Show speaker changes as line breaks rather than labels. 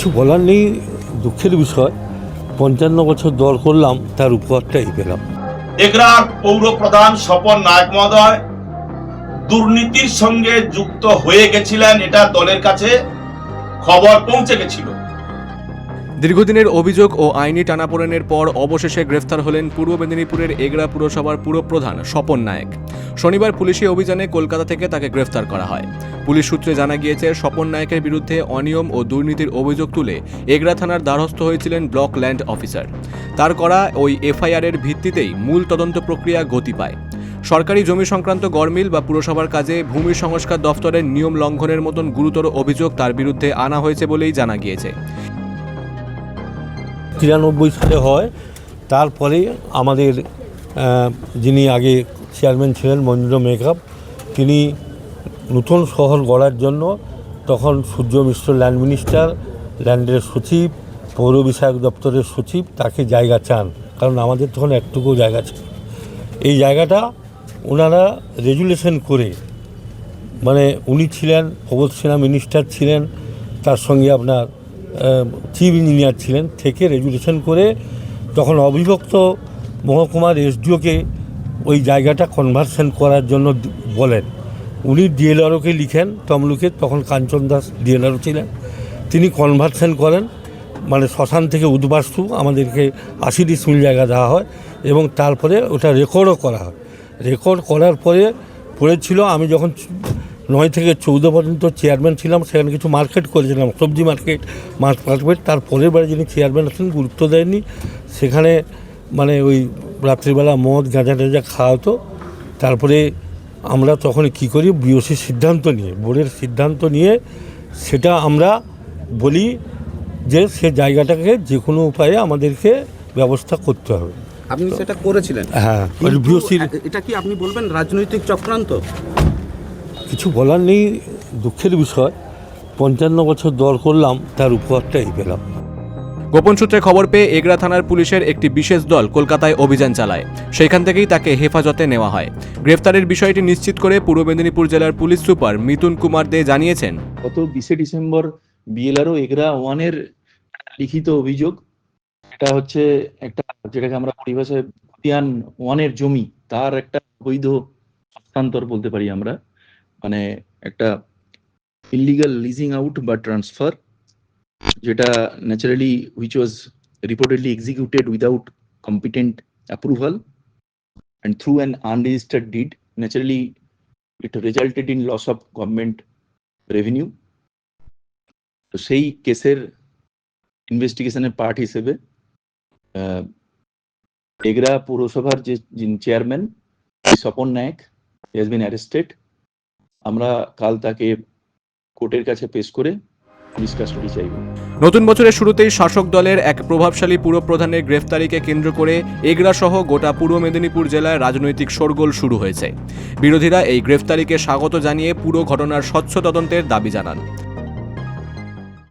কিছু বলার নেই, দুঃখের বিষয়। ৫৫ বছর দল করলাম, তার উপহারটা এই পেলাম।
এগরার পৌর প্রধান স্বপন নায়ক মহোদয় দুর্নীতির সঙ্গে যুক্ত হয়ে গেছিলেন, এটা দলের কাছে খবর পৌঁছে গেছিল।
দীর্ঘদিনের অভিযোগ ও আইনি টানাপোড়েনের পর অবশেষে গ্রেফতার হলেন পূর্ব মেদিনীপুরের এগরা পুরসভার পুরপ্রধান স্বপন নায়েক। শনিবার পুলিশি অভিযানে কলকাতা থেকে তাকে গ্রেফতার করা হয়। পুলিশ সূত্রে জানা গিয়েছে, স্বপন নায়েকের বিরুদ্ধে অনিয়ম ও দুর্নীতির অভিযোগ তুলে এগরা থানার দ্বারস্থ হয়েছিলেন ব্লক ল্যান্ড অফিসার। তার করা ওই এফআইআরের ভিত্তিতেই মূল তদন্ত প্রক্রিয়া গতি পায়। সরকারি জমি সংক্রান্ত গড়মিল বা পুরসভার কাজে ভূমি সংস্কার দফতরের নিয়ম লঙ্ঘনের মতন গুরুতর অভিযোগ তার বিরুদ্ধে আনা হয়েছে বলেই জানা গিয়েছে।
93 সালে হয়। তারপরে আমাদের যিনি আগে চেয়ারম্যান ছিলেন মঞ্জুর মেকআপ, তিনি নতুন শহর গড়ার জন্য তখন সূর্য মিশ্র ল্যান্ড মিনিস্টার, ল্যান্ডের সচিব, পৌর বিষয়ক দপ্তরের সচিব তাকে জায়গা চান, কারণ আমাদের তখন একটুকু জায়গা ছিল। এই জায়গাটা ওনারা রেজুলেশন করে, মানে উনি ছিলেন প্রবোধ সিনহা মিনিস্টার ছিলেন, তার সঙ্গে আপনার চিফ ইঞ্জিনিয়ার ছিলেন, থেকে রেজুলেশন করে তখন অবিভক্ত মহকুমার এসডিওকে ওই জায়গাটা কনভার্সন করার জন্য বলেন। উনি ডিএলআরওকে লিখেন তমলুকে, তখন কাঞ্চন দাস ডিএলআরও ছিলেন, তিনি কনভার্সন করেন। মানে শ্মশান থেকে উদ্বাস্তু আমাদেরকে 80 ডিসমিল জায়গা দেওয়া হয় এবং তারপরে ওটা রেকর্ডও করা হয়। রেকর্ড করার পরে পড়েছিল, আমি যখন 9 থেকে 14 পর্যন্ত চেয়ারম্যান ছিলাম, সেখানে কিছু মার্কেট করেছিলাম, সবজি মার্কেট, মাছ মার্কেট। তার পরের বারে যিনি চেয়ারম্যান আছেন গুরুত্ব দেয়নি, সেখানে মানে ওই রাত্রিবেলা মদ গাঁজা টাজা খাওয়া হতো। তারপরে আমরা তখন কী করি, বিওসির সিদ্ধান্ত নিয়ে, বোর্ডের সিদ্ধান্ত নিয়ে সেটা আমরা বলি যে সে জায়গাটাকে যে কোনো উপায়ে আমাদেরকে ব্যবস্থা করতে হবে।
আপনি সেটা করেছিলেন?
হ্যাঁ,
কিন্তু
বিওসির
এটা কি আপনি বলবেন রাজনৈতিক চক্রান্ত?
কিছু বলার নেই, দুঃখের বিষয়। ৫৫ বছর দল করলাম, তার উপহারটা এই পেলাম।
গোপন সূত্রে খবর পেয়ে এগরা থানার পুলিশের একটি বিশেষ দল কলকাতায় অভিযান চালায়। সেখান থেকেই তাকে হেফাজতে নেওয়া হয়। গ্রেফতারের বিষয়টি নিশ্চিত করে পূর্ব মেদিনীপুর জেলার পুলিশ সুপার মিতুন কুমার দে জানিয়েছেন,
গত 20 ডিসেম্বর বিএলআরও এগরা 1-এর লিখিত অভিযোগ, এটা হচ্ছে একটা, যেটাকে আমরা পরিভাষায় খতিয়ান 1-এর জমি, তার একটা বৈধ হস্তান্তর বলতে পারি আমরা, মানে একটা ইলিগাল লিজিং আউট বা ট্রান্সফার, যেটা naturally which was reportedly executed without competent approval and through an unregistered deed. Naturally it resulted in loss of government revenue. তো সেই কেসের ইনভেস্টিগেশনের পার্ট হিসেবে এগরা পৌরসভার যে chairman Swapan Nayek has been arrested. আমরা কাল তাকে কোর্টের কাছে পেশ করে পুলিশ কাস্টডি চাইব।
নতুন বছরের শুরুতেই শাসক দলের এক প্রভাবশালী পুরপ্রধানের গ্রেফতারিকে কেন্দ্র করে এগরা সহ গোটা পূর্ব মেদিনীপুর জেলায় রাজনৈতিক শোরগোল শুরু হয়েছে। বিরোধীরা এই গ্রেফতারিকে স্বাগত জানিয়ে পুরো ঘটনার স্বচ্ছ তদন্তের দাবি জানান।